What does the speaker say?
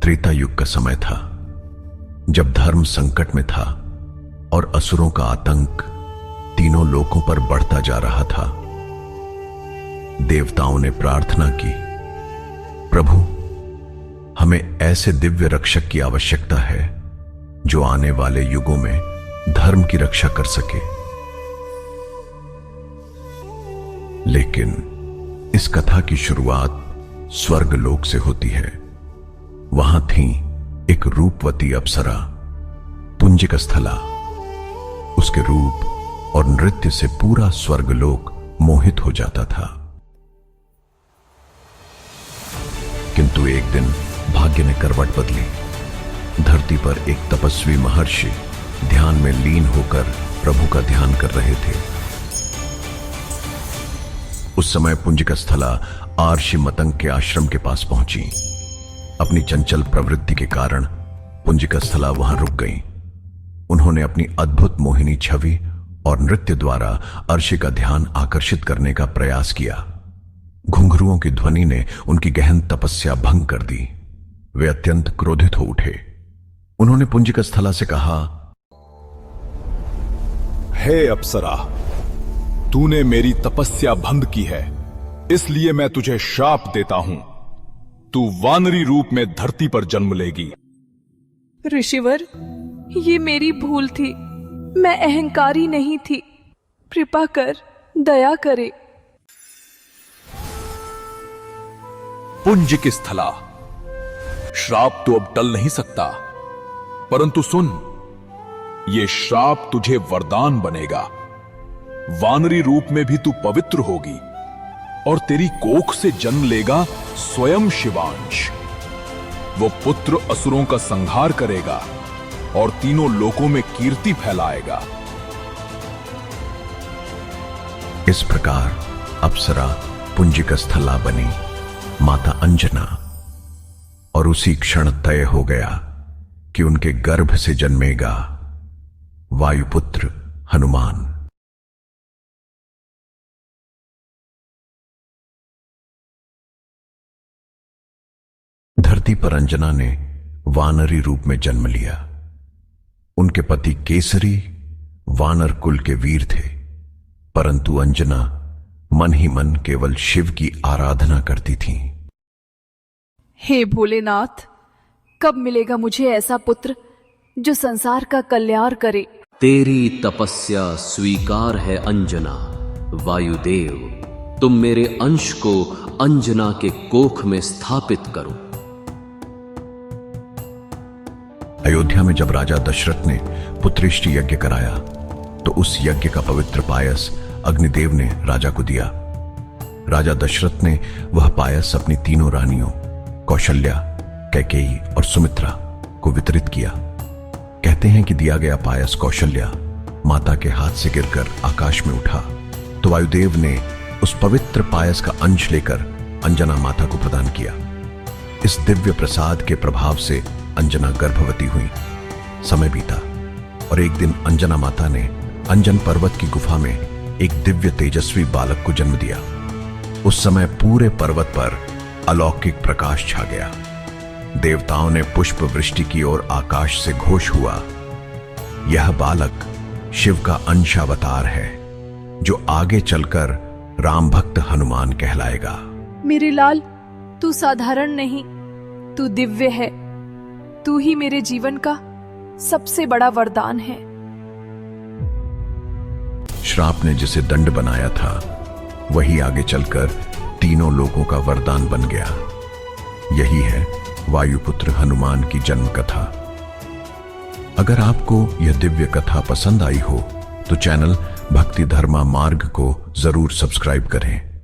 त्रेता युग का समय था, जब धर्म संकट में था और असुरों का आतंक तीनों लोकों पर बढ़ता जा रहा था। देवताओं ने प्रार्थना की, प्रभु, हमें ऐसे दिव्य रक्षक की आवश्यकता है जो आने वाले युगों में धर्म की रक्षा कर सके। लेकिन इस कथा की शुरुआत स्वर्ग लोक से होती है। वहां थी एक रूपवती अप्सरा, पुंजिक स्थला। उसके रूप और नृत्य से पूरा स्वर्गलोक मोहित हो जाता था। किंतु एक दिन भाग्य ने करवट बदली। धरती पर एक तपस्वी महर्षि ध्यान में लीन होकर प्रभु का ध्यान कर रहे थे। उस समय पुंजिक स्थला आर्षि मतंग के आश्रम के पास पहुंची। अपनी चंचल प्रवृत्ति के कारण पुंजिक स्थला वहां रुक गई। उन्होंने अपनी अद्भुत मोहिनी छवि और नृत्य द्वारा अर्षि का ध्यान आकर्षित करने का प्रयास किया। घुंघरुओं की ध्वनि ने उनकी गहन तपस्या भंग कर दी। वे अत्यंत क्रोधित हो उठे। उन्होंने पुंजिक स्थला से कहा, हे अप्सरा, तूने मेरी तपस्या भंग की है, इसलिए मैं तुझे श्राप देता हूं। तू वानरी रूप में धरती पर जन्म लेगी। ऋषिवर, ये मेरी भूल थी। मैं अहंकारी नहीं थी। कृपा कर, दया करे। पुंजिक स्थला, श्राप तो अब टल नहीं सकता, परंतु सुन, ये श्राप तुझे वरदान बनेगा। वानरी रूप में भी तू पवित्र होगी और तेरी कोख से जन्म लेगा स्वयं शिवांश। वो पुत्र असुरों का संहार करेगा और तीनों लोकों में कीर्ति फैलाएगा। इस प्रकार अप्सरा पुंजिक स्थला बनी माता अंजना, और उसी क्षण तय हो गया कि उनके गर्भ से जन्मेगा वायुपुत्र हनुमान। धरती पर अंजना ने वानरी रूप में जन्म लिया। उनके पति केसरी वानर कुल के वीर थे, परंतु अंजना मन ही मन केवल शिव की आराधना करती थी। हे भोलेनाथ, कब मिलेगा मुझे ऐसा पुत्र जो संसार का कल्याण करे। तेरी तपस्या स्वीकार है अंजना। वायुदेव, तुम मेरे अंश को अंजना के कोख में स्थापित करो। अयोध्या में जब राजा दशरथ ने पुत्रेष्टि यज्ञ कराया तो उस यज्ञ का पवित्र पायस अग्निदेव ने राजा को दिया। राजा दशरथ ने वह पायस अपनी तीनों रानियों कौशल्या, कैकेयी और सुमित्रा को वितरित किया। कहते हैं कि दिया गया पायस कौशल्या माता के हाथ से गिरकर आकाश में उठा तो वायुदेव ने उस पवित्र पायस का अंश लेकर अंजना माता को प्रदान किया। इस दिव्य प्रसाद के प्रभाव से अंजना गर्भवती हुई। समय बीता और एक दिन अंजना माता ने अंजन पर्वत की गुफा में एक दिव्य तेजस्वी बालक को जन्म दिया। उस समय पूरे पर्वत पर अलौकिक प्रकाश छा गया। देवताओं ने पुष्प वृष्टि की और आकाश से घोष हुआ, यह बालक शिव का अंशावतार है जो आगे चलकर राम भक्त हनुमान कहलाएगा। मेरे लाल, तू साधारण नहीं, तू दिव्य है। तू ही मेरे जीवन का सबसे बड़ा वरदान है। श्राप ने जिसे दंड बनाया था वही आगे चलकर तीनों लोगों का वरदान बन गया। यही है वायुपुत्र हनुमान की जन्म कथा। अगर आपको यह दिव्य कथा पसंद आई हो तो चैनल भक्ति धर्मा मार्ग को जरूर सब्सक्राइब करें।